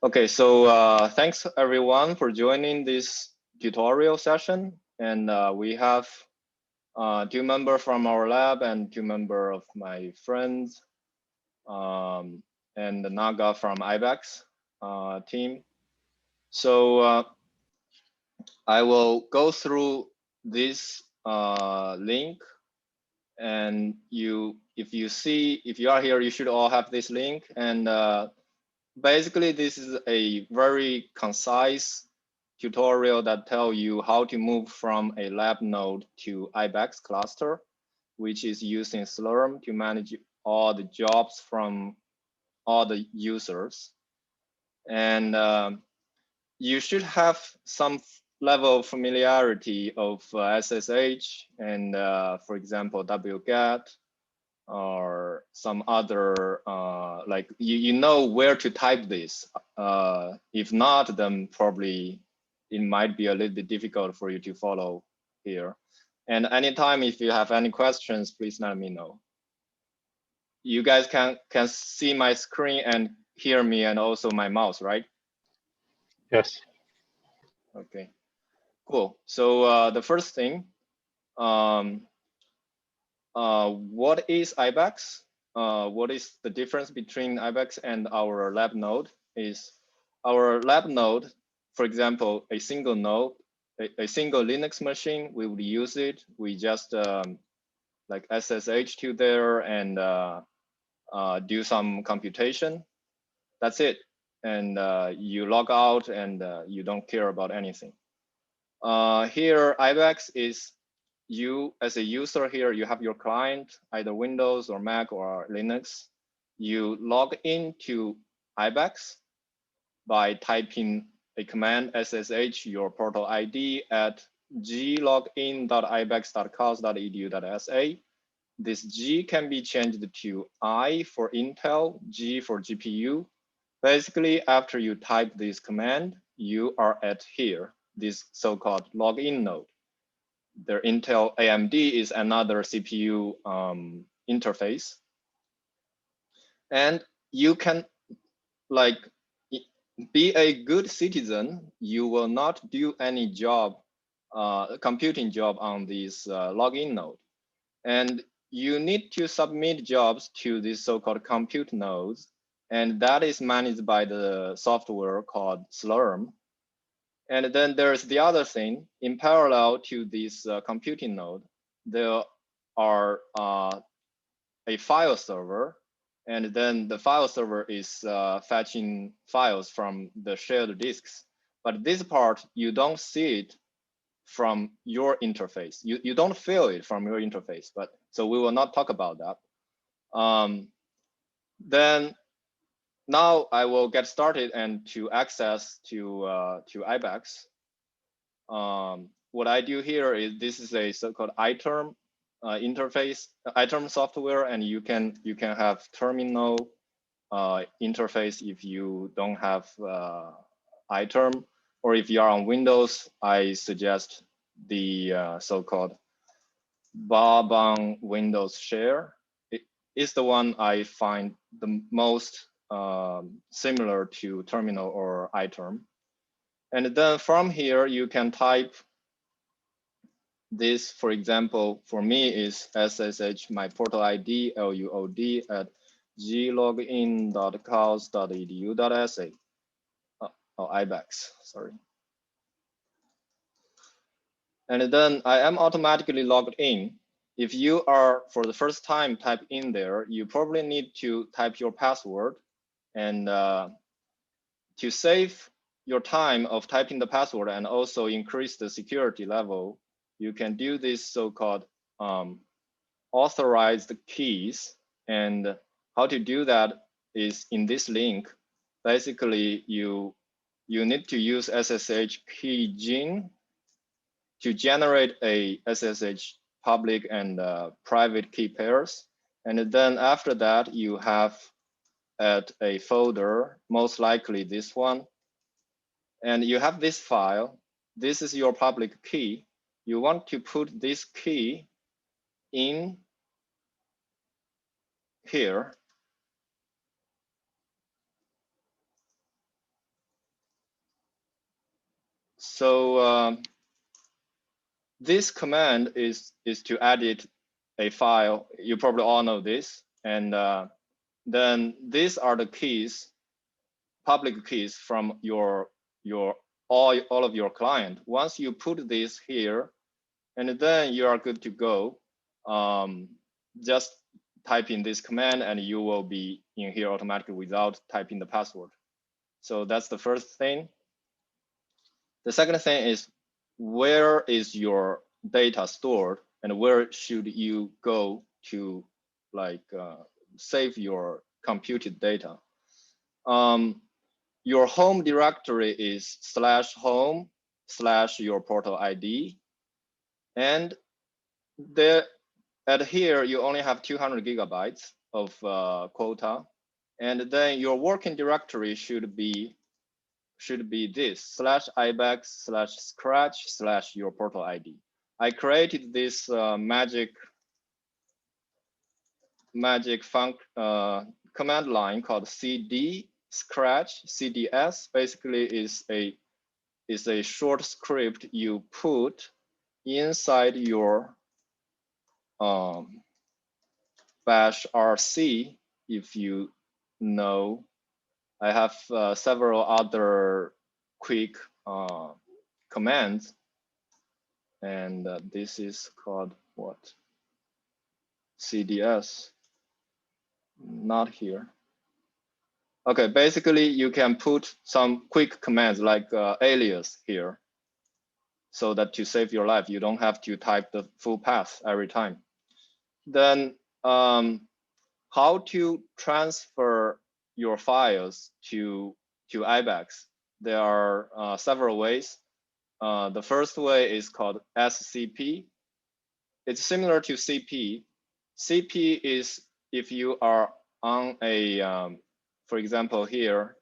Okay, so thanks everyone for joining this tutorial session. And we have 2 members from our lab and 2 members of my friends and the Naga from IBEX team. So I will go through this link, and if you are here, you should all have this link. And basically, this is a very concise tutorial that tells you how to move from a lab node to IBEX cluster, which is using Slurm to manage all the jobs from all the users. And you should have some level of familiarity of SSH and, for example, wget or some other, like you know where to type this. If not, then probably it might be a little bit difficult for you to follow here. And anytime if you have any questions, please let me know. You guys can see my screen and hear me and also my mouse, right? Yes. Okay, cool. So the first thing, what is IBEX? What is the difference between IBEX and our lab node is our lab node, for example, a single node, a single Linux machine, we would use it. We just like SSH to there and do some computation. That's it. And you log out and you don't care about anything. Here, IBEX is you as a user here, you have your client, either Windows or Mac or Linux. You log into IBEX by typing a command SSH your portal ID at glogin.ibex.cos.edu.sa. This G can be changed to I for Intel, G for GPU. Basically, after you type this command, you are at here, this so-called login node. Their Intel AMD is another CPU interface. And you can like be a good citizen. You will not do any job, computing job on this login node. And you need to submit jobs to these so-called compute nodes. And that is managed by the software called Slurm. And then there's the other thing, in parallel to this computing node, there are a file server, and then the file server is fetching files from the shared disks. But this part, you don't see it from your interface. You don't feel it from your interface, but so we will not talk about that. Then now I will get started and to access to IBEX. What I do here is this is a so-called iTerm interface, iTerm software, and you can have terminal interface if you don't have iTerm, or if you are on Windows, I suggest the so-called Barbang Windows Share. It is the one I find the most similar to terminal or iTerm. And then from here, you can type this, for example, for me is SSH my portal ID LUOD at glogin.cos.edu.sa. Oh, IBEX, sorry. And then I am automatically logged in. If you are for the first time type in there, you probably need to type your password. And to save your time of typing the password and also increase the security level, you can do this so-called authorized keys. And how to do that is in this link. Basically, you need to use SSH key gene to generate a SSH public and private key pairs. And then after that, you have at a folder, most likely this one. And you have this file. This is your public key. You want to put this key in here. So this command is to edit a file. You probably all know this. And then these are the keys, public keys from all of your client. Once you put this here, and then you are good to go. Just type in this command and you will be in here automatically without typing the password. So that's the first thing. The second thing is, where is your data stored and where should you go to save your computed data? Your home directory is /home/your portal ID. And there, at here, you only have 200 gigabytes of quota. And then your working directory should be this /IBEX/scratch/your portal ID. I created this magic command line called cd scratch cds. Basically is a short script you put inside your bash rc. If you know, I have several other quick commands, and this is called what? CDS, not here. Okay, basically you can put some quick commands like alias here, so that to save your life, you don't have to type the full path every time. Then how to transfer your files to IBEX? There are several ways. The first way is called SCP. It's similar to CP. CP is if you are on a, for example, here,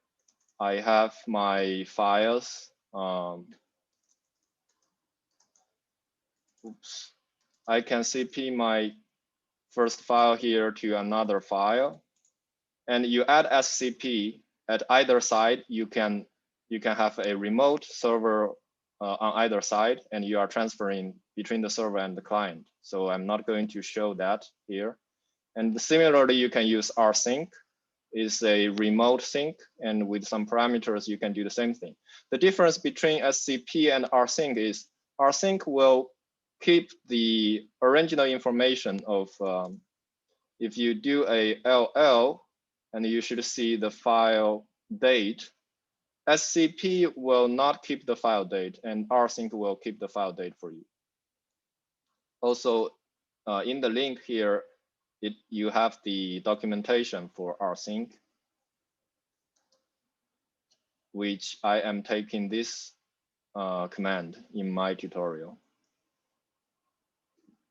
I have my files. Oops. I can CP my first file here to another file. And you add SCP at either side, you can have a remote server on either side, and you are transferring between the server and the client. So I'm not going to show that here. And similarly, you can use rsync, is a remote sync, and with some parameters, you can do the same thing. The difference between SCP and rsync is rsync will keep the original information of, if you do a LL, and you should see the file date. SCP will not keep the file date, and rsync will keep the file date for you. Also, in the link here, you have the documentation for rsync, which I am taking this command in my tutorial.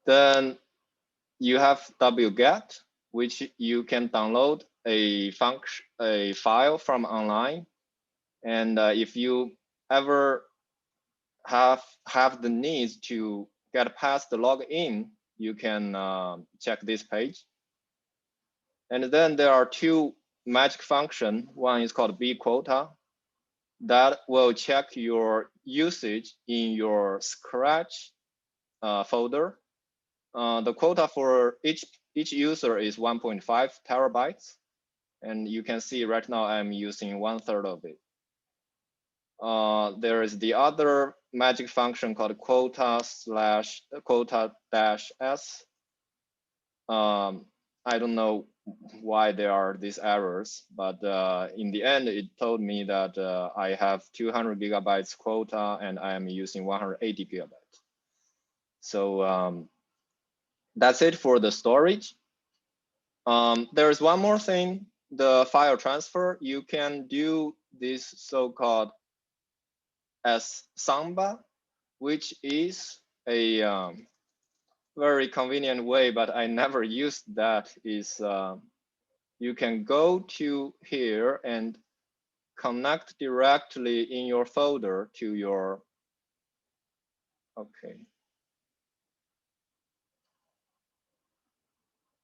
Then you have wget, which you can download a file from online. And if you ever have the needs to get past the login, you can check this page. And then there are two magic functions. One is called bquota. That will check your usage in your Scratch folder. The quota for each user is 1.5 terabytes. And you can see right now I'm using 1/3 of it. There is the other magic function called quota-s. I don't know why there are these errors, but in the end, it told me that I have 200 gigabytes quota and I am using 180 gigabytes. So that's it for the storage. There is one more thing, the file transfer. You can do this so-called as Samba, which is a very convenient way, but I never used that, is you can go to here and connect directly in your folder to your, okay.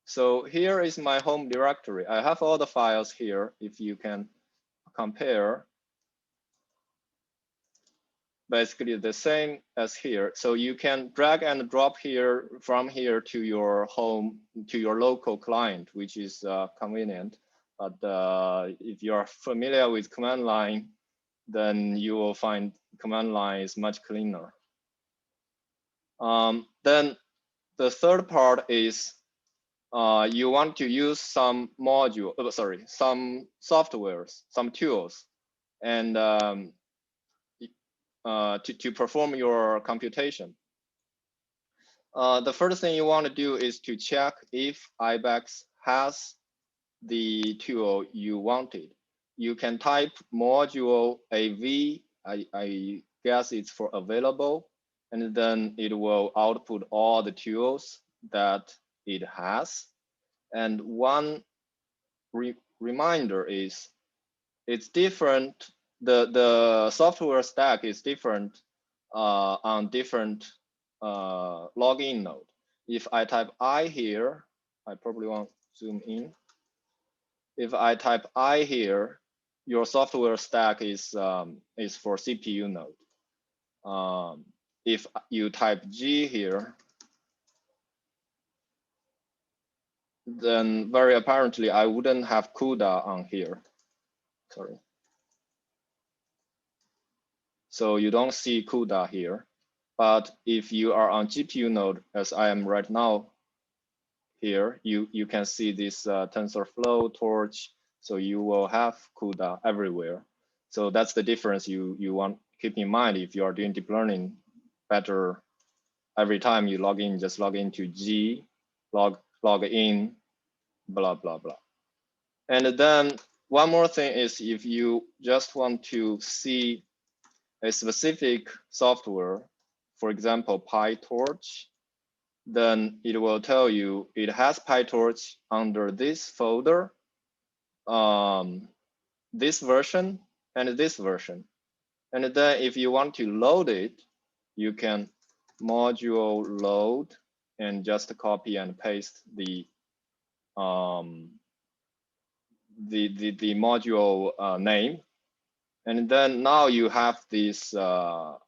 So here is my home directory. I have all the files here. If you can compare, basically the same as here. So you can drag and drop here from here to your home, to your local client, which is convenient. But if you're familiar with command line, then you will find command line is much cleaner. Then the third part is you want to use some module, some softwares, some tools, and to perform your computation. The first thing you want to do is to check if IBEX has the tool you wanted. You can type module AV, I guess it's for available, and then it will output all the tools that it has. And one reminder is it's different. The software stack is different on different login node. If I type I here, I probably want to zoom in. If I type I here, your software stack is for CPU node. If you type G here, then very apparently I wouldn't have CUDA on here. Sorry. So you don't see CUDA here. But if you are on GPU node, as I am right now here, you can see this TensorFlow, Torch. So you will have CUDA everywhere. So that's the difference you want to keep in mind if you are doing deep learning. Better every time you log in, just log into G, log in, blah, blah, blah. And then one more thing is if you just want to see a specific software, for example, PyTorch, then it will tell you it has PyTorch under this folder, this version, and this version. And then if you want to load it, you can module load and just copy and paste the module name. And then now you have this, so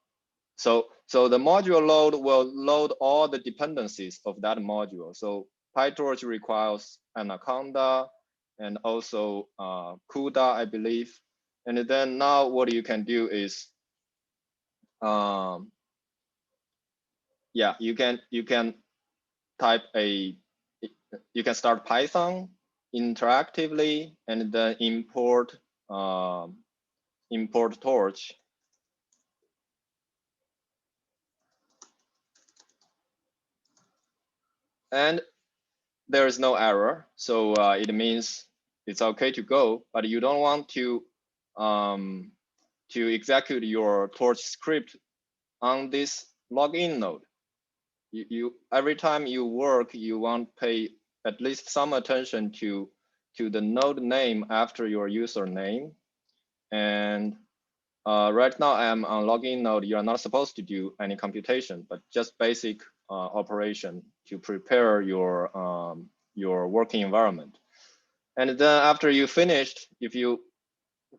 the module load will load all the dependencies of that module. So PyTorch requires Anaconda and also CUDA, I believe. And then now what you can do is, yeah, you can type you can start Python interactively and then import Torch. And there is no error, so it means it's okay to go. But you don't want to execute your Torch script on this login node. You every time you work, you want to pay at least some attention to the node name after your username. And right now I am on login node. You are not supposed to do any computation, but just basic operation to prepare your working environment. And then after you finished,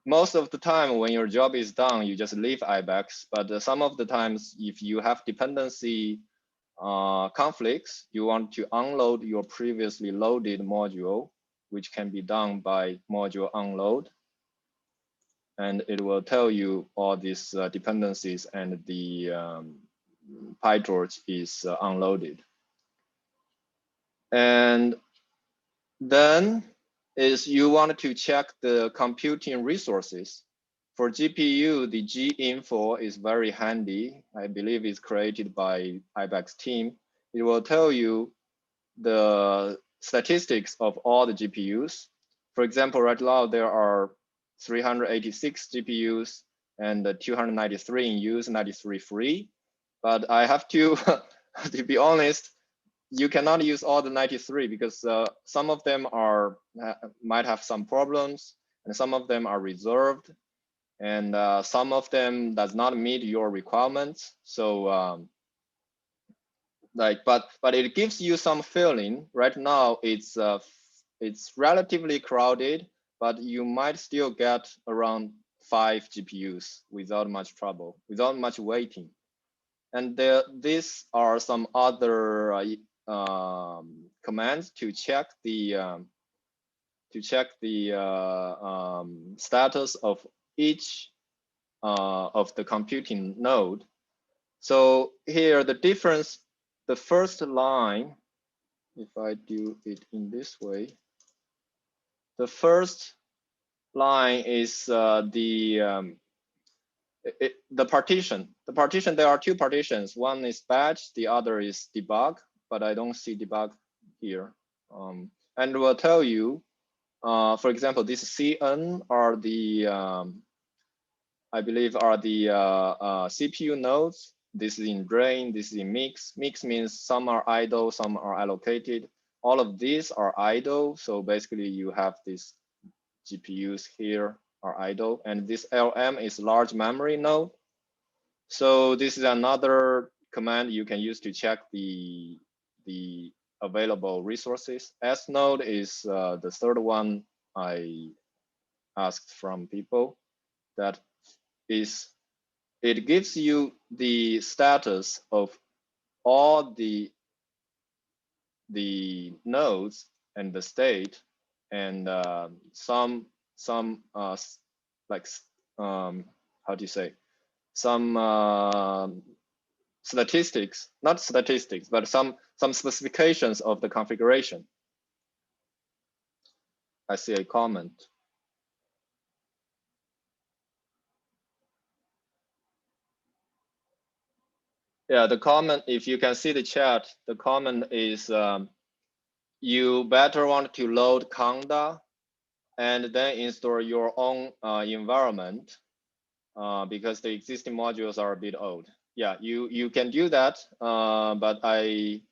most of the time when your job is done, you just leave IBEX. But some of the times, if you have dependency conflicts, you want to unload your previously loaded module, which can be done by module unload. And it will tell you all these dependencies and the PyTorch is unloaded. And then is you want to check the computing resources. For GPU, the G-info is very handy. I believe it's created by IBEX team. It will tell you the statistics of all the GPUs. For example, right now there are 386 GPUs and 293 in use, 93 free. But I have to, to be honest, you cannot use all the 93 because some of them might have some problems, and some of them are reserved, and some of them does not meet your requirements. So but it gives you some feeling. Right now it's relatively crowded, but you might still get around 5 GPUs without much trouble, without much waiting. And these are some other commands to check the status of each of the computing node. So here the difference, the first line, if I do it in this way, the first line is the partition. The partition, there are two partitions. One is batch, the other is debug, but I don't see debug here. And will tell you, for example, this CN are the, I believe are the CPU nodes. This is in drain, this is in mix. Mix means some are idle, some are allocated. All of these are idle. So basically you have these GPUs here are idle, and this LM is large memory node. So this is another command you can use to check the available resources. S node is the third one I asked from people. That is, it gives you the status of all the nodes and the state, and some like how do you say, some statistics, not statistics, but some specifications of the configuration. I see a comment. Yeah, the comment, if you can see the chat, the comment is you better want to load Conda and then install your own environment because the existing modules are a bit old. Yeah, you can do that, but I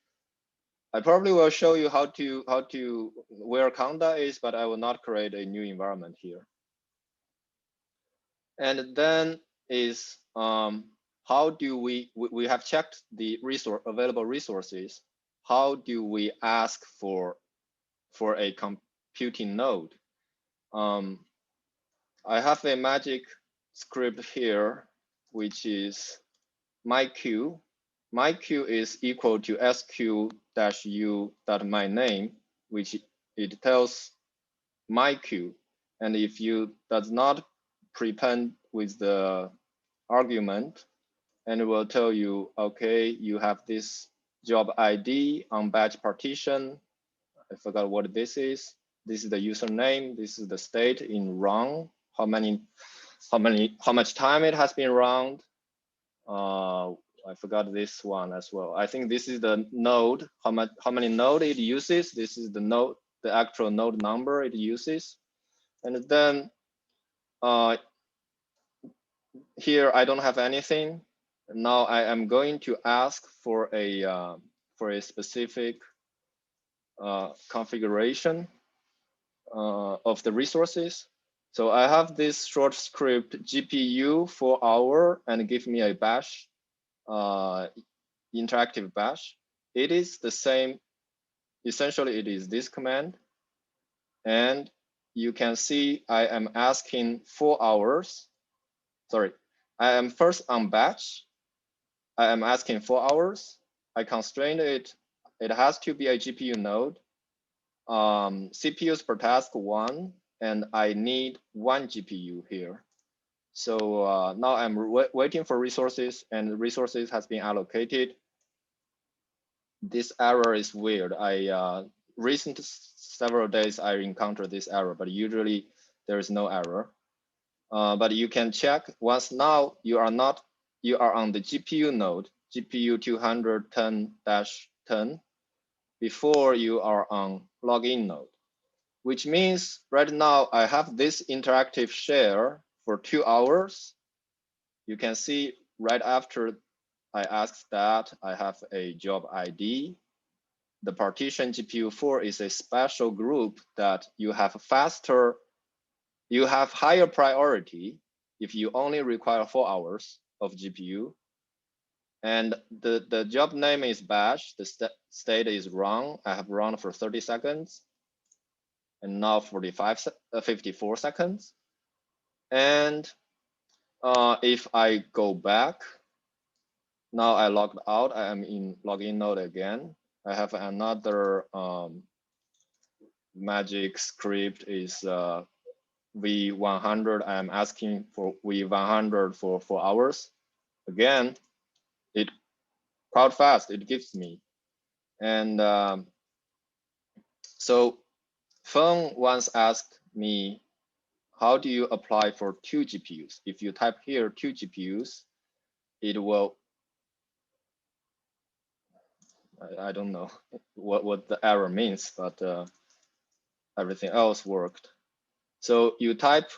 probably will show you how to where Conda is, but I will not create a new environment here. And then is how do we have checked the available resources. How do we ask for a computing node? I have a magic script here, which is myQ. MyQ is equal to sq-u.myname, which it tells MyQ. And if you does not prepend with the argument, and it will tell you, okay, you have this job ID on batch partition. I forgot what this is. This is the username. This is the state in run. How much time it has been run. I forgot this one as well. I think this is the node. How many node it uses. This is the node, the actual node number it uses. And then here I don't have anything. Now I am going to ask for a specific configuration of the resources. So I have this short script GPU for hour and give me a bash, interactive bash. It is the same. Essentially, it is this command. And you can see I am asking 4 hours. Sorry, I am first on batch. I am asking 4 hours. I constrained it. It has to be a GPU node. CPUs per task 1, and I need 1 GPU here. So now I'm waiting for resources, and resources has been allocated. This error is weird. Recent several days I encountered this error, but usually there is no error. But you can check once now you are on the GPU node, GPU 210-10, before you are on login node, which means right now I have this interactive share for 2 hours. You can see right after I asked that, I have a job ID. The partition GPU4 is a special group that you have higher priority if you only require 4 hours of GPU. And the job name is batch, the state is run. I have run for 30 seconds. And now 54 seconds. And If I go back, now I logged out, I am in login node again. I have another magic script is V100. I am asking for V100 for 4 hours. Again, it quite fast, it gives me. And so Feng once asked me, how do you apply for 2 GPUs? If you type here 2 GPUs, it will, I don't know what the error means, but everything else worked. So you type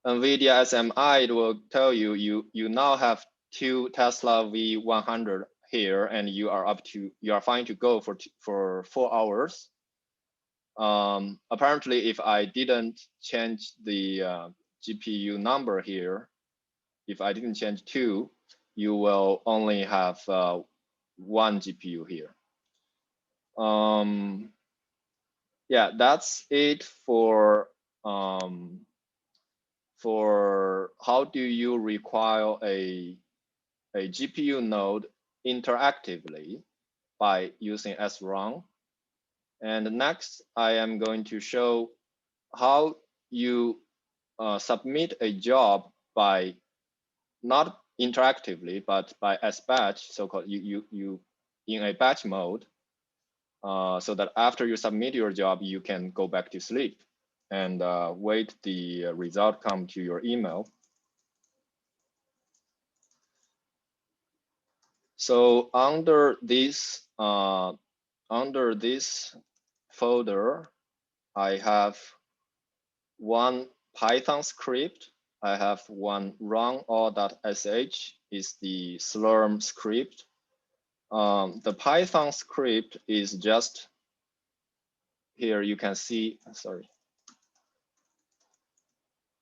NVIDIA SMI, it will tell you you now have 2 Tesla V100 here, and you are fine to go for 4 hours. Apparently, if I didn't change the GPU number here, if I didn't change 2, you will only have 1 GPU here. Yeah, that's it for how do you require a GPU node interactively by using SRAM. And next, I am going to show how you submit a job by not interactively, but by as batch, so-called you in a batch mode, so that after you submit your job, you can go back to sleep and wait the result come to your email. So under this folder, I have one Python script. I have one run all.sh is the Slurm script. The Python script is just here. You can see, sorry.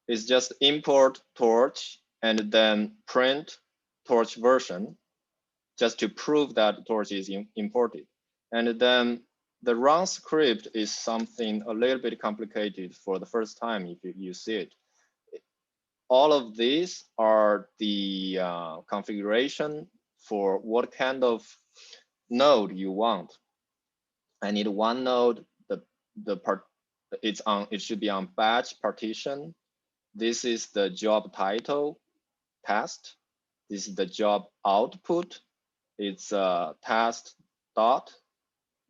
It's just import torch and then print torch version, just to prove that torch is imported. And then the run script is something a little bit complicated for the first time if you see it. All of these are the configuration for what kind of node you want. I need one node. It should be on batch partition. This is the job title test. This is the job output. It's test dot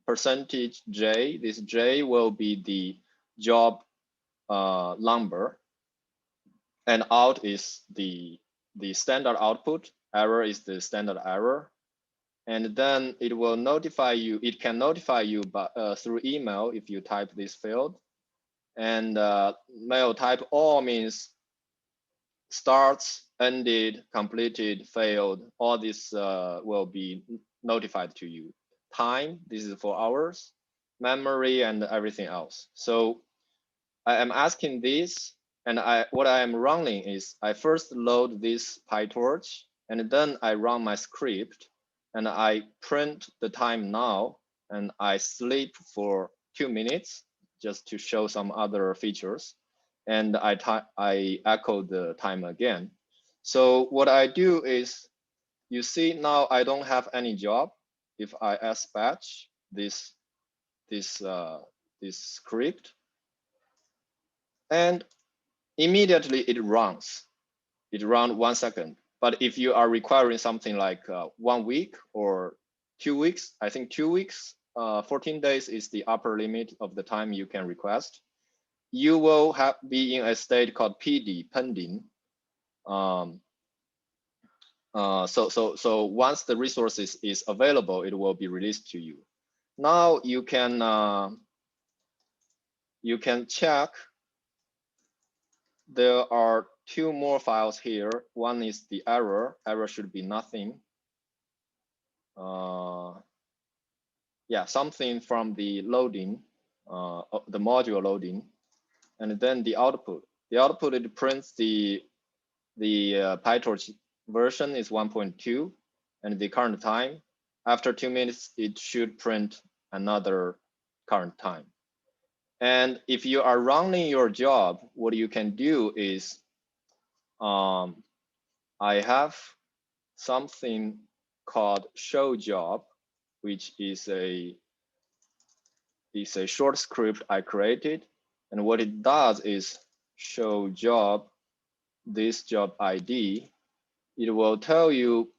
percentage J. This J will be the job number, and out is the standard output. Error is the standard error, and then it will notify you. It can notify you through email if you type this field. And mail type all means starts, ended, completed, failed. All this will be notified to you. Time, this is 4 hours. Memory and everything else. So I am asking this, and what I am running is I first load this PyTorch, and then I run my script, and I print the time now, and I sleep for 2 minutes just to show some other features, and I echo the time again. So what I do is, you see now I don't have any job. If I batch this script, and immediately it runs. It runs 1 second. But if you are requiring something like 1 week or 2 weeks, I think 2 weeks, 14 days is the upper limit of the time you can request. You will be in a state called PD, pending. So once the resources is available, it will be released to you. Now you can check. There are 2 more files here. One is the error. Error should be nothing. Yeah, something from the loading, the module loading, and then the output. The output, it prints the PyTorch version is 1.2, and the current time. After 2 minutes, it should print another current time. And if you are running your job, what you can do is I have something called show job, which is a short script I created. And what it does is show job, this job ID. It will tell you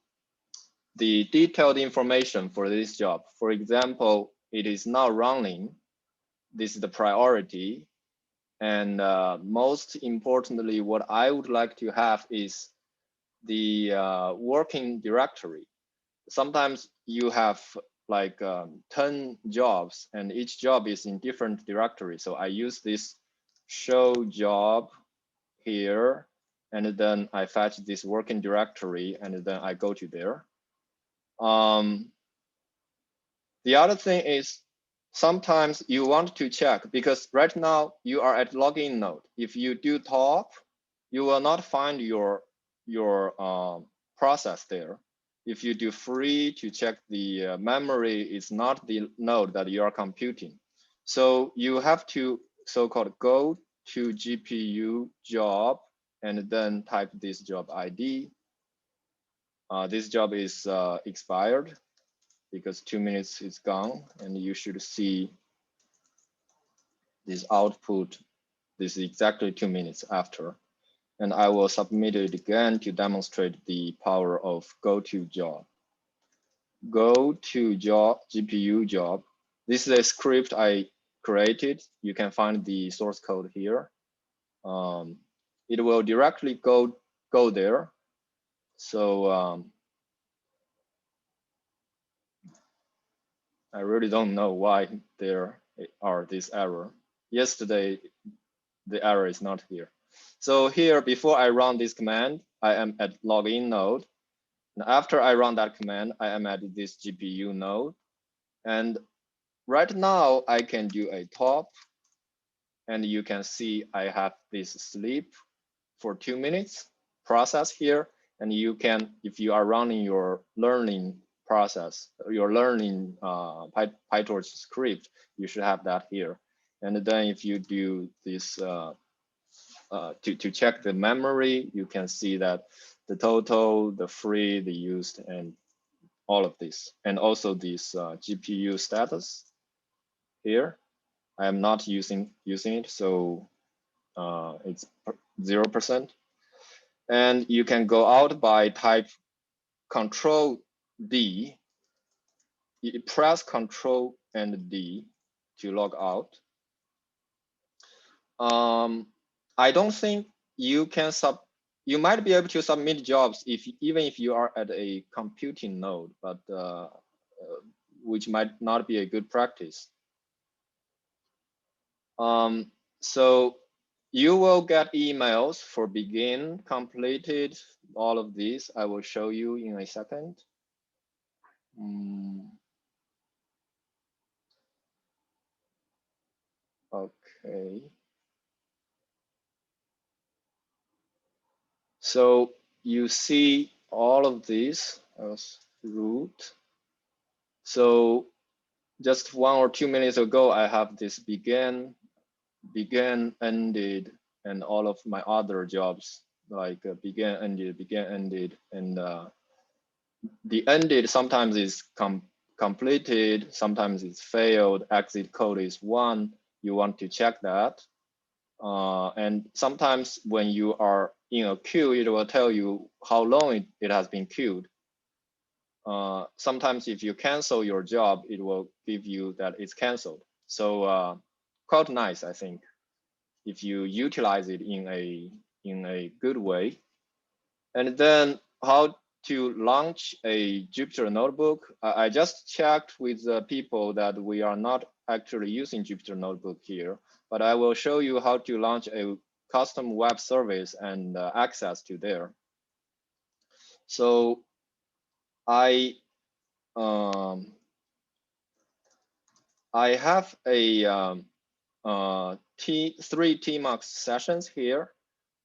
the detailed information for this job. For example, it is now running. This is the priority. And most importantly, what I would like to have is the working directory. Sometimes you have like 10 jobs and each job is in different directory. So I use this show job here, and then I fetch this working directory, and then I go to there. The other thing is sometimes you want to check, because right now you are at login node. If you do top, you will not find your process there. If you do free to check the memory, is not the node that you are computing. So you have to so-called go to GPU job and then type this job ID. This job is expired because 2 minutes is gone, and you should see this output. This is exactly 2 minutes after. And I will submit it again to demonstrate the power of go to job. Go to job, GPU job. This is a script I created. You can find the source code here. It will directly go there. So I really don't know why there are this error. Yesterday, the error is not here. So here, before I run this command, I am at login node. And after I run that command, I am at this GPU node. And right now, I can do a top. And you can see I have this sleep for 2 minutes process here. And you can, if you are running your learning process, your learning PyTorch script, you should have that here. And then if you do this to check the memory, you can see that the total, the free, the used, and all of this, and also this GPU status here. I am not using it, so it's 0%. And you can go out by type Control D. You press Control and D to log out. I don't think you can you might be able to submit jobs even if you are at a computing node, but which might not be a good practice. So you will get emails for begin, completed, all of these. I will show you in a second. Okay. So you see all of these as root. So just 1 or 2 minutes ago, I have this began, ended, and all of my other jobs like began, ended, and the ended sometimes is completed, sometimes it's failed, exit code is 1. You want to check that. And sometimes when you are in a queue, it will tell you how long it has been queued. Sometimes if you cancel your job, it will give you that it's canceled. So quite nice, I think, if you utilize it in a good way. And then how to launch a Jupyter notebook. I just checked with the people that we are not actually using Jupyter notebook here, but I will show you how to launch a custom web service and access to there. So I have a 3 TMUX sessions here,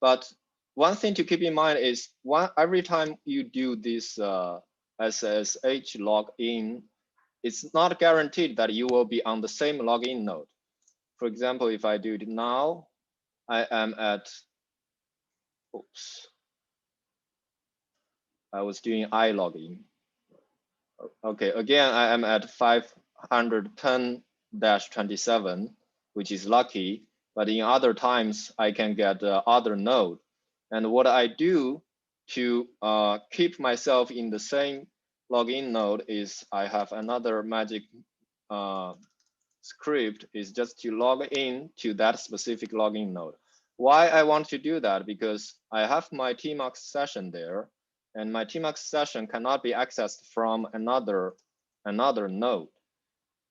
but one thing to keep in mind is every time you do this SSH login, it's not guaranteed that you will be on the same login node. For example, if I do it now, I am at, oops. I was doing iLogin. Okay, again, I am at 510-27, which is lucky, but in other times I can get other node. And what I do to keep myself in the same login node is I have another magic script is just to log in to that specific login node. Why I want to do that? Because I have my tmux session there, and my tmux session cannot be accessed from another node.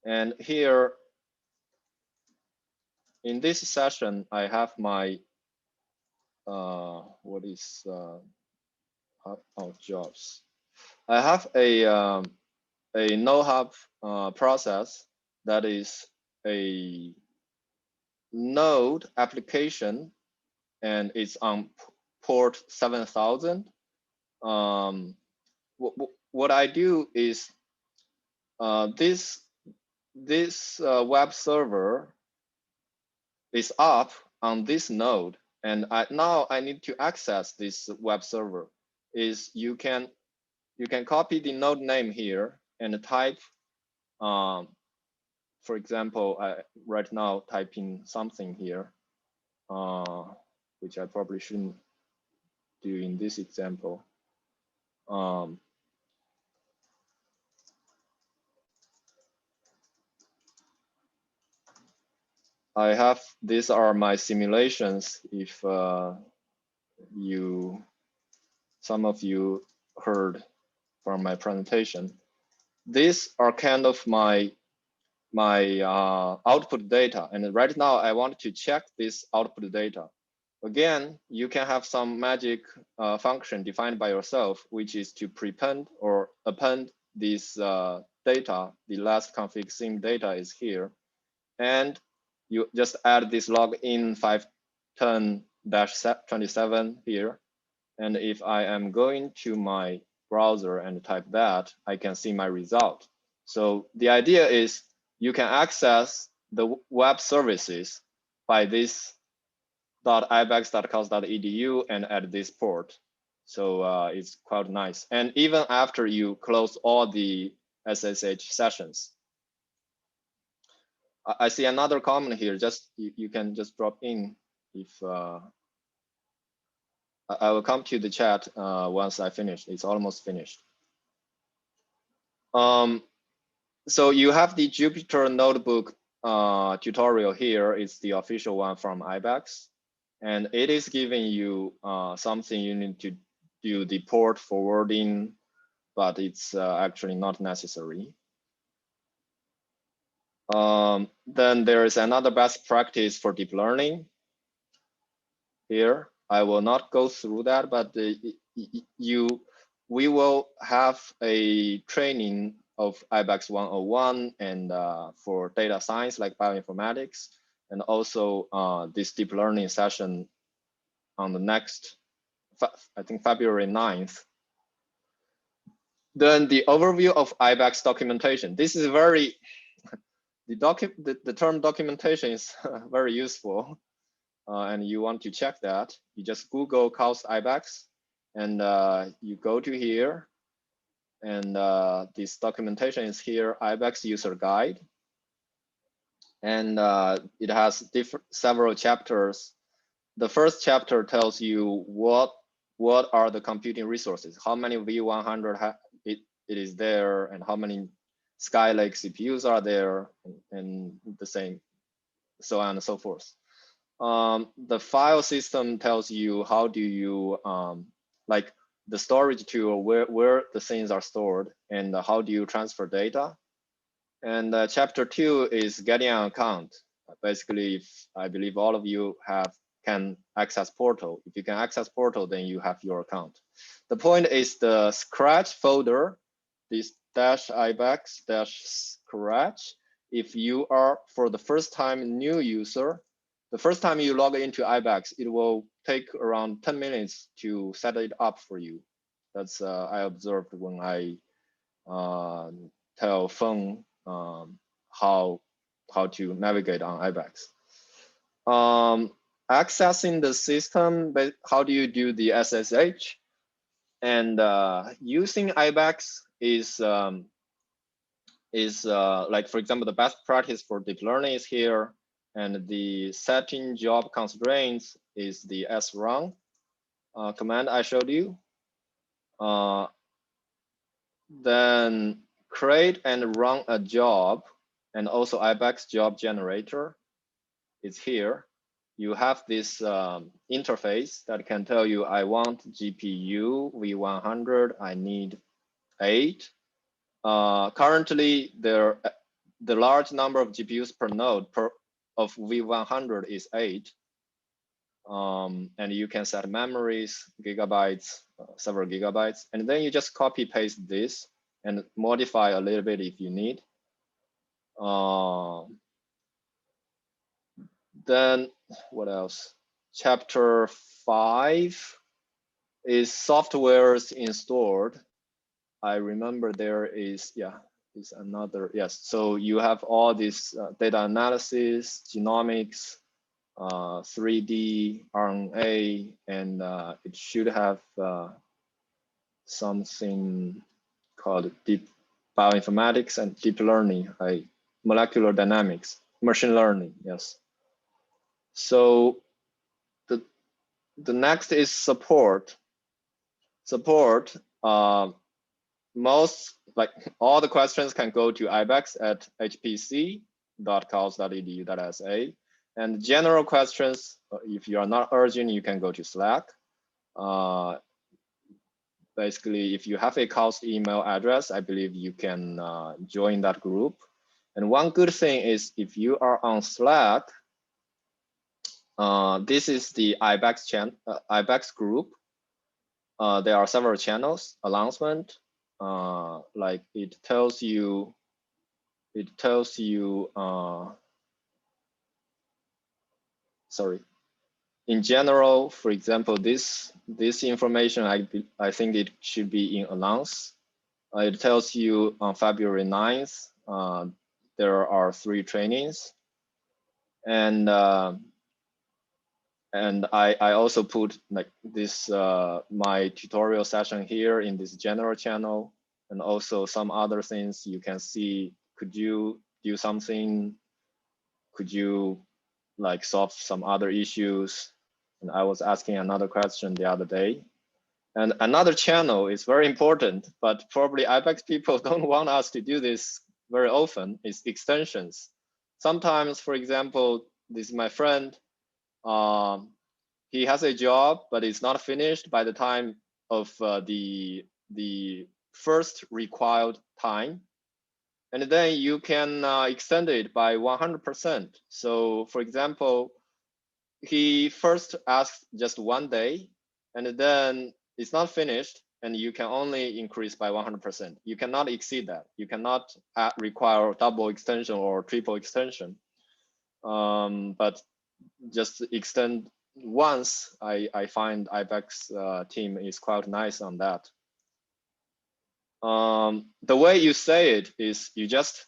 And here in this session, I have my what is jobs. I have a no-hub process that is a node application, and it's on port 7000. What I do is this web server is up on this node, and now I need to access this web server. Is you can copy the node name here and type, for example, I right now typing something here, which I probably shouldn't do in this example. I have, these are my simulations. If some of you heard from my presentation, these are kind of my output data. And right now I want to check this output data. Again, you can have some magic function defined by yourself, which is to prepend or append this data. The last config sim data is here. And you just add this login 510-27 here. And if I am going to my browser and type that, I can see my result. So the idea is you can access the web services by this .ibex.cos.edu and at this port. So it's quite nice. And even after you close all the SSH sessions. I see another comment here. Just you can just drop in if I will come to the chat once I finish. It's almost finished. So you have the Jupyter Notebook tutorial here. It's the official one from IBEX, and it is giving you something you need to do the port forwarding, but it's actually not necessary. Then there is another best practice for deep learning here. I will not go through that, but we will have a training of IBEX 101 and for data science like bioinformatics, and also this deep learning session on the next, I think February 9th. Then the overview of IBEX documentation. This is very, the term documentation is very useful. And you want to check that, you just Google COS IBEX, and you go to here, and this documentation is here, IBEX user guide, and it has several chapters. The first chapter tells you what are the computing resources, how many V100 it is there, and how many Skylake CPUs are there, and the same, so on and so forth. The file system tells you how do you like the storage tool, where the things are stored, and how do you transfer data. And chapter 2 is getting an account. Basically, if I believe all of you can access portal. If you can access portal, then you have your account. The point is the scratch folder, this -ibex-scratch. If you are for the first time new user, the first time you log into IBEX, it will take around 10 minutes to set it up for you. That's I observed when I tell Feng how to navigate on IBEX. Accessing the system, but how do you do the SSH? And using IBEX is like, for example, the best practice for deep learning is here, and the setting job constraints is the srun command I showed you. Then create and run a job, and also IBEX job generator is here. You have this interface that can tell you, I want GPU V100, I need 8. Currently, the large number of GPUs per node of V100 is 8. And you can set memories, gigabytes, several gigabytes, and then you just copy paste this and modify a little bit if you need. Then what else? Chapter 5 is softwares installed. I remember there is, is another, yes. So you have all this data analysis, genomics, 3D, RNA, and it should have something called deep bioinformatics and deep learning, molecular dynamics, machine learning, yes. So the next is support. Support, most, like all the questions can go to IBEX at hpc.cals.edu.sa. And general questions, if you are not urgent, you can go to Slack. Basically, if you have a CALS email address, I believe you can join that group. And one good thing is if you are on Slack, this is the IBEX group. There are several channels, announcement, like it tells you, sorry. In general, for example, this information, I think it should be in announce. It tells you on February 9th, there are 3 trainings. And I also put like this, my tutorial session here in this general channel, and also some other things you can see. Could you do something? Could you like solve some other issues? And I was asking another question the other day. And another channel is very important, but probably IBEX people don't want us to do this very often, is extensions. Sometimes, for example, this is my friend, he has a job, but it's not finished by the time of the first required time. And then you can extend it by 100%. So for example, he first asked just 1 day, and then it's not finished, and you can only increase by 100%. You cannot exceed that. You cannot require double extension or triple extension. But just extend once, I find IBEX team is quite nice on that. The way you say it is you just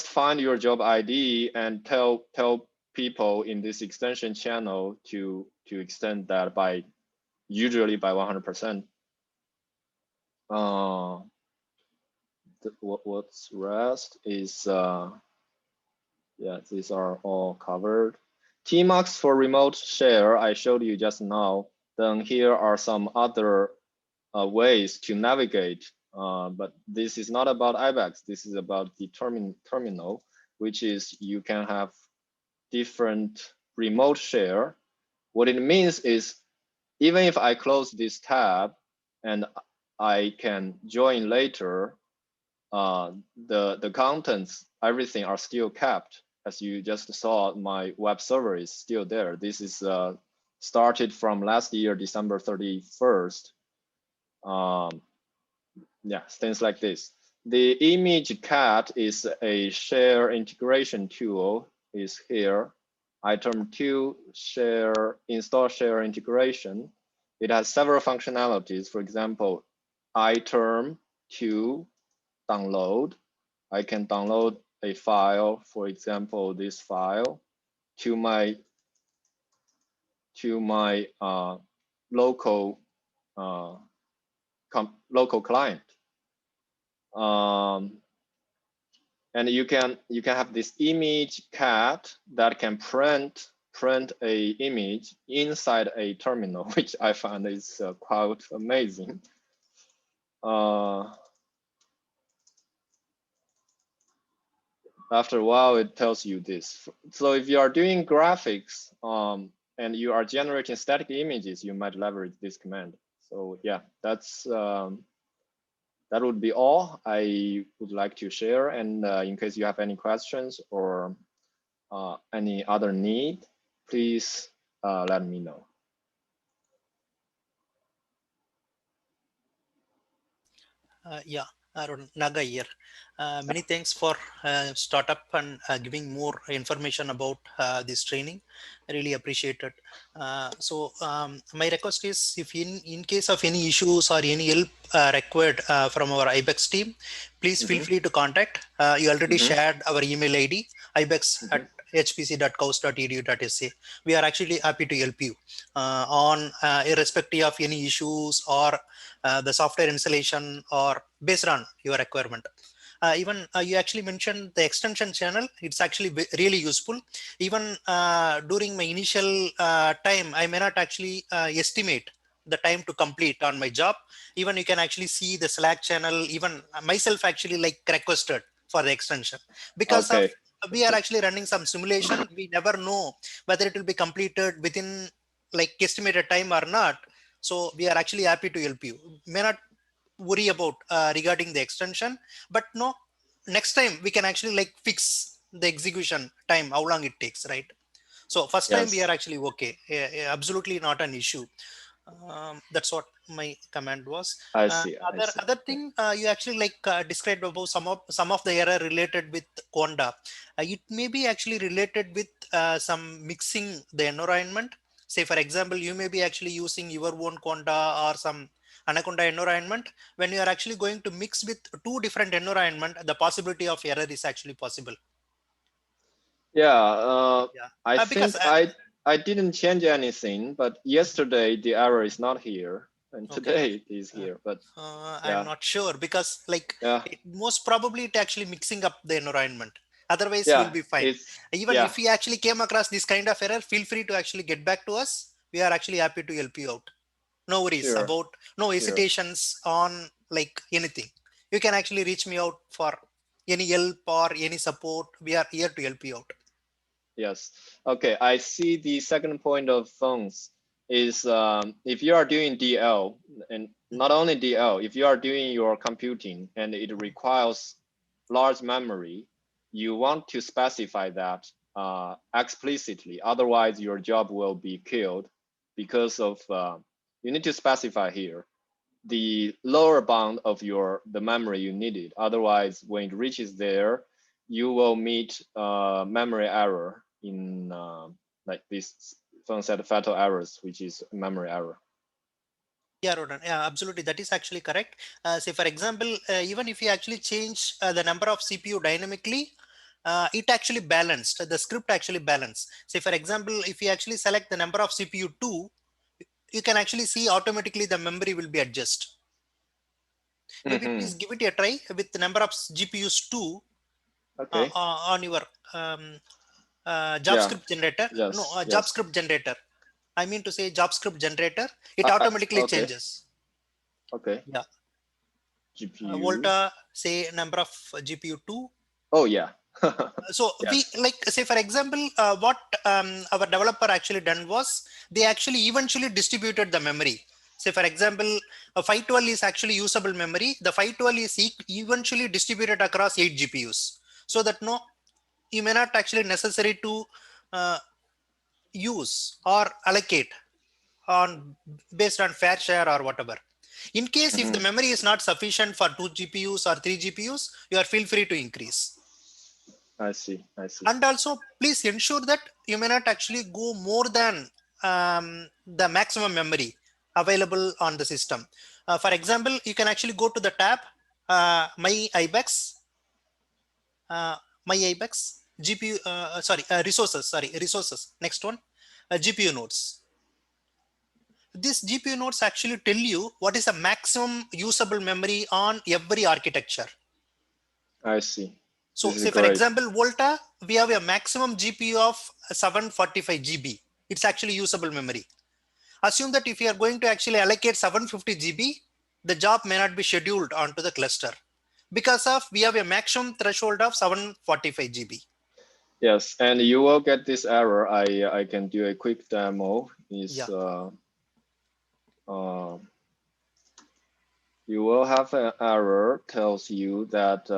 find your job ID and tell people in this extension channel to extend that by usually by 100%. What's rest is yeah, these are all covered. Tmux for remote share I showed you just now. Then here are some other ways to navigate, but this is not about IBEX. This is about the terminal, which is you can have different remote share. What it means is even if I close this tab and I can join later, the contents, everything are still kept. As you just saw, my web server is still there. This is started from last year, December 31st. Yeah, things like this. The image cat is a share integration tool, is here. Item 2, share, install share integration. It has several functionalities. For example, item 2, download. I can download a file, for example, this file, to my local local client. And you can have this image cat that can print a image inside a terminal, which I found is quite amazing. After a while, it tells you this. So if you are doing graphics and you are generating static images, you might leverage this command. So yeah, that's that would be all I would like to share. And in case you have any questions or any other need, please let me know. Yeah, Arun, Naga here. Many thanks for startup and giving more information about this training. I really appreciate it. My request is, if in case of any issues or any help required from our IBEX team, please feel free to contact. You already shared our email ID, ibex@hpc.coast.edu.sa. We are actually happy to help you on irrespective of any issues or the software installation or based on your requirement. Even you actually mentioned the extension channel. It's actually really useful. Even during my initial time, I may not actually estimate the time to complete on my job. Even you can actually see the Slack channel. Even myself actually like requested for the extension because of we are actually running some simulation. We never know whether it will be completed within like estimated time or not. So we are actually happy to help you. May not worry about regarding the extension, but no, next time we can actually like fix the execution time, how long it takes, right? So first time we are actually okay. Absolutely not an issue. That's what my command was. I see. Other thing you actually like described about some of the error related with Conda. It may be actually related with some mixing the environment. Say for example, you may be actually using your own Conda or some Anaconda environment. When you are actually going to mix with two different environment, the possibility of error is actually possible. Yeah, Yeah. I Because think I didn't change anything, but yesterday the error is not here, and okay. today it is here. But I'm not sure because like most probably it actually mixing up the environment. Otherwise, we'll be fine. Even if we actually came across this kind of error, feel free to actually get back to us. We are actually happy to help you out. No worries about, no hesitations on like anything. You can actually reach me out for any help or any support. We are here to help you out. Yes. Okay. I see the second point of phones is if you are doing DL, and not only DL, if you are doing your computing and it requires large memory, you want to specify that explicitly. Otherwise, your job will be killed because of you need to specify here the lower bound of the memory you needed. Otherwise, when it reaches there, you will meet memory error in like this phone set fatal errors, which is memory error. Yeah, Rodan. Yeah, absolutely. That is actually correct. Say, for example, even if you actually change the number of CPU dynamically, it actually balanced. The script actually balanced. Say, for example, if you actually select the number of CPU 2, you can actually see automatically the memory will be adjusted. Maybe please give it a try with the number of GPUs 2 on your JavaScript generator. No, JavaScript generator. I mean to say JavaScript generator. It automatically changes. Okay. Yeah. GPU. Volta, say number of GPU 2. Oh yeah. So we like say for example, what our developer actually done was they actually eventually distributed the memory. Say for example, 512 is actually usable memory. The 512 is eventually distributed across 8 GPUs, so that no, you may not actually necessary to use or allocate on based on fair share or whatever. In case if the memory is not sufficient for 2 GPUs or 3 GPUs, you are feel free to increase. I see. And also please ensure that you may not actually go more than the maximum memory available on the system. For example, you can actually go to the tab my IBEX, GPU, resources, next one, GPU nodes. these GPU nodes actually tell you what is the maximum usable memory on every architecture. I see. So This is say for great. example, Volta, we have a maximum GPU of 745 GB. It's actually usable memory. Assume that if you are going to actually allocate 750 GB, the job may not be scheduled onto the cluster because of we have a maximum threshold of 745 GB. Yes, and you will get this error. I can do a quick demo. Is you will have an error tells you that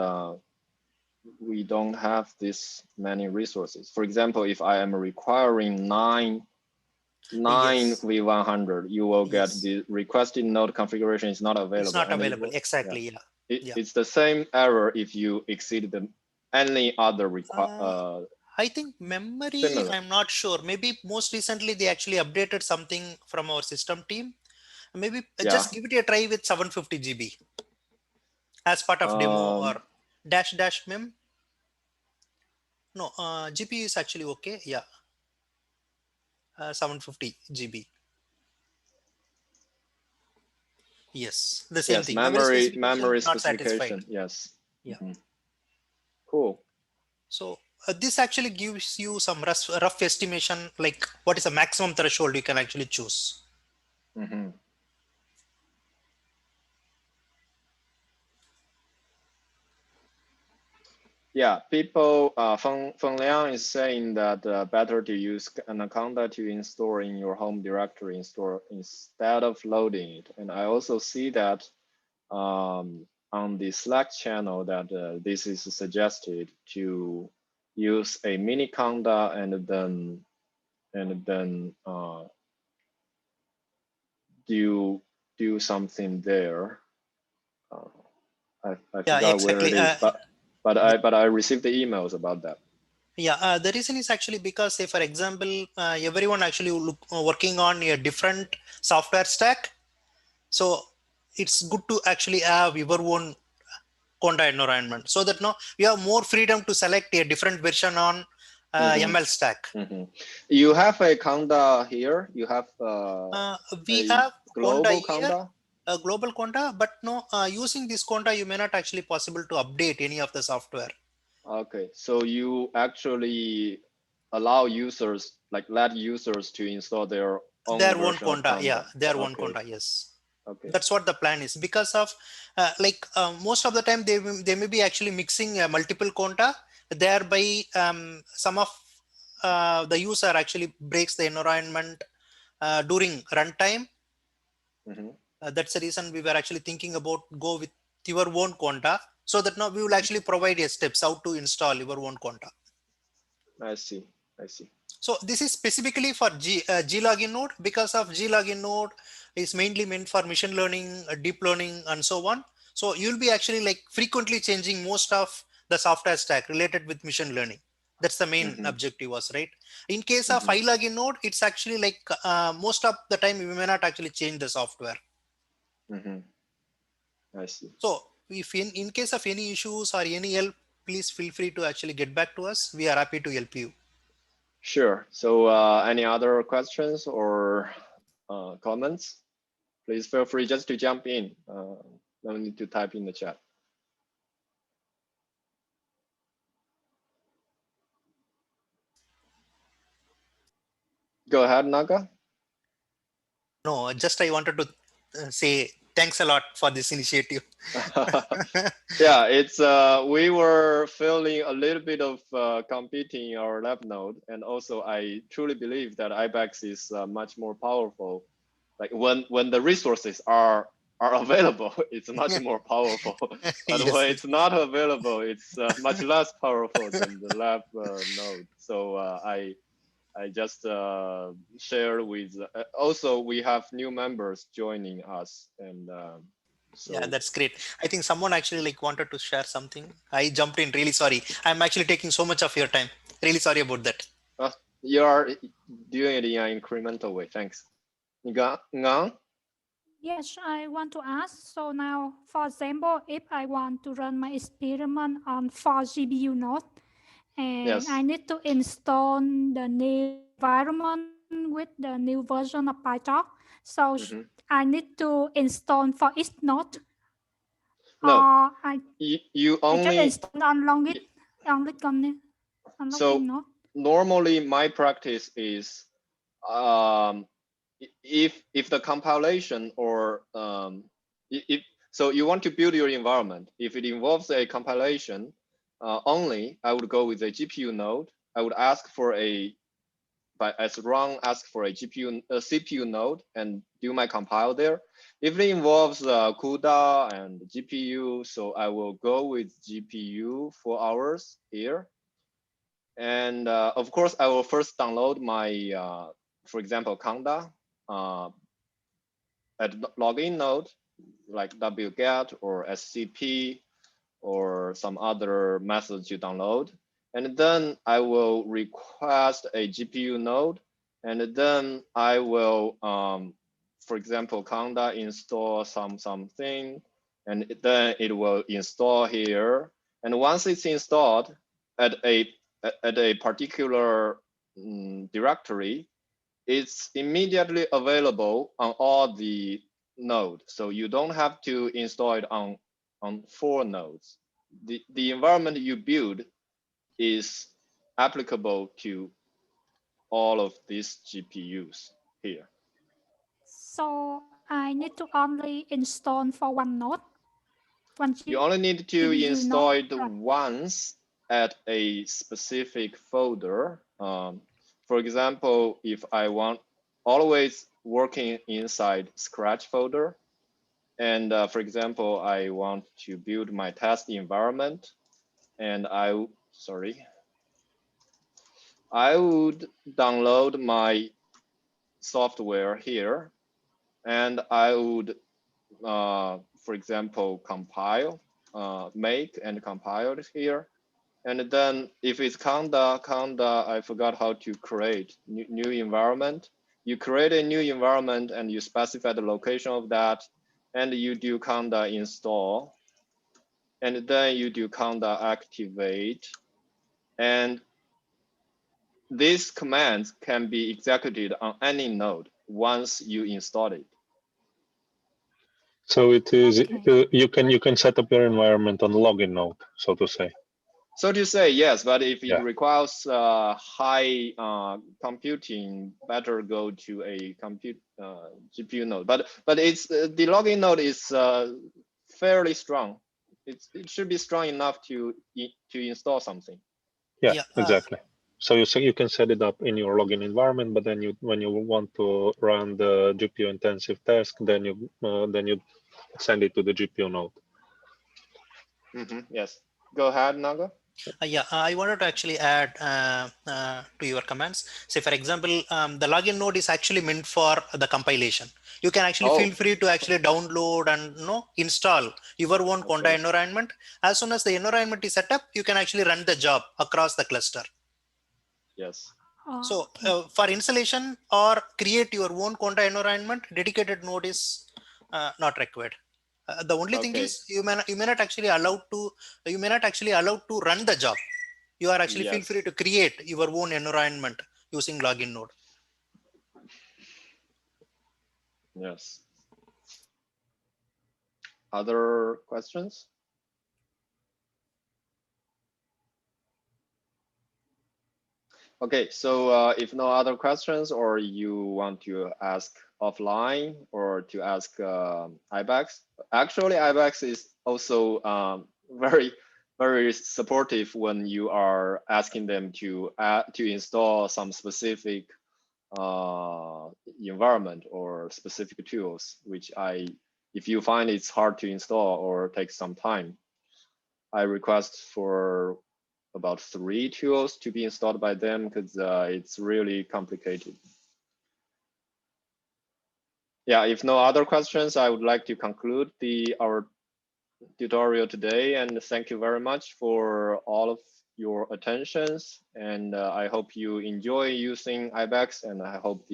we don't have this many resources. For example, if I am requiring nine Yes. V100, you will get Yes. the requested node configuration is not available. It's not And available. Exactly. Yeah. It's the same error if you exceed any other I think memory, similar. I'm not sure. Maybe most recently they actually updated something from our system team. Maybe just give it a try with 750 GB as part of demo or dash mem. No, GPU is actually okay. Yeah, 750 GB. Yes, the same thing. Memory not satisfied. specification. Yes. Yeah. Cool. So this actually gives you some rough estimation, like what is the maximum threshold you can actually choose. Yeah, people, Feng Liang is saying that better to use Anaconda to install in your home directory instead of loading it. And I also see that on the Slack channel that this is suggested to use a mini conda and then do something there. I forgot where it is, but I received the emails about that. Yeah, the reason is actually because, say, for example, everyone actually working on a different software stack. So it's good to actually have your own Conda environment so that now you have more freedom to select a different version on ML stack. You have a Conda here. You have we have global Conda here, Conda. A global Conda, but no, using this Conda, you may not actually possible to update any of the software. Okay, so you actually allow users, like let users to install their own Conda. Yeah, their own Conda. Yes. Okay. That's what the plan is, because of most of the time they may be actually mixing multiple Conda, thereby some of the user actually breaks the environment during runtime. That's the reason we were actually thinking about go with your own Conda, so that now we will actually provide a steps how to install your own Conda. I see. So this is specifically for Glogin node, because of Glogin node is mainly meant for machine learning, deep learning, and so on. So you'll be actually like frequently changing most of the software stack related with machine learning. That's the main objective was, right? In case of iLogin node, it's actually like most of the time you may not actually change the software. I see. So if in case of any issues or any help, please feel free to actually get back to us. We are happy to help you. Sure. So any other questions or comments? Please feel free just to jump in. No need to type in the chat. Go ahead, Naga. No, just I wanted to say thanks a lot for this initiative. Yeah, it's we were feeling a little bit of competing in our lab node, and also I truly believe that IBEX is much more powerful. Like when the resources are available, it's much more powerful. But Yes. when it's not available, it's much less powerful than the lab node. So I just share with. Also, we have new members joining us, and so yeah, that's great. I think someone actually like wanted to share something. I jumped in. Really sorry. I'm actually taking so much of your time. Really sorry about that. You are doing it in an incremental way. Thanks. Ngang? Yes, I want to ask. So now, for example, if I want to run my experiment on 4 GPU node, and I need to install the new environment with the new version of PyTorch. So I need to install for each node. No, I you only just install on login so node. normally my practice is if the compilation or if so you want to build your environment, if it involves a compilation only, I would go with a GPU node. I would ask for ask for a CPU node and do my compile there. If it involves CUDA and GPU, so I will go with GPU 4 hours here. And of course, I will first download my, for example, Conda at login node, like wget or SCP or some other methods you download. And then I will request a GPU node. And then I will, for example, Conda install something, and then it will install here. And once it's installed at a particular directory, it's immediately available on all the nodes. So you don't have to install it on 4 nodes. The environment you build is applicable to all of these GPUs here. So I need to only install for one node. You only need to install it once at a specific folder. For example, if I want always working inside Scratch folder, and for example, I want to build my test environment, and I would download my software here, and I would, for example, compile, make and compile it here. And then if it's Conda, I forgot how to create new environment. You create a new environment and you specify the location of that, and you do Conda install, and then you do Conda activate. And these commands can be executed on any node once you install it. So it is you can set up your environment on login node, so to say. So to say, yes, but if it requires high computing, better go to a GPU node. But it's the login node is fairly strong. It should be strong enough to install something. Yeah, exactly. So you can set it up in your login environment, but then when you want to run the GPU intensive task, then you send it to the GPU node. Yes. Go ahead, Naga. I wanted to actually add to your comments. Say, for example, the login node is actually meant for the compilation. You can actually feel free to actually download and install your own Conda environment. As soon as the environment is set up, you can actually run the job across the cluster. Yes. So for installation or create your own Conda environment, dedicated node is not required. The only thing is you may not actually allowed to run the job. You are actually feel free to create your own environment using login node. Yes. Other questions? Okay, so if no other questions, or you want to ask offline or to ask IBEX, actually IBEX is also very supportive when you are asking them to install some specific environment or specific tools, which if you find it's hard to install or takes some time, I request for about 3 tools to be installed by them, because it's really complicated. Yeah, if no other questions, I would like to conclude our tutorial today, and thank you very much for all of your attentions. And I hope you enjoy using IBEX, and I hope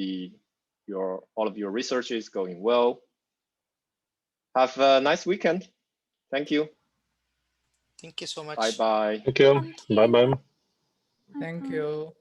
all of your research is going well. Have a nice weekend. Thank you. Thank you so much. Bye-bye. Thank you. Bye-bye. Thank you.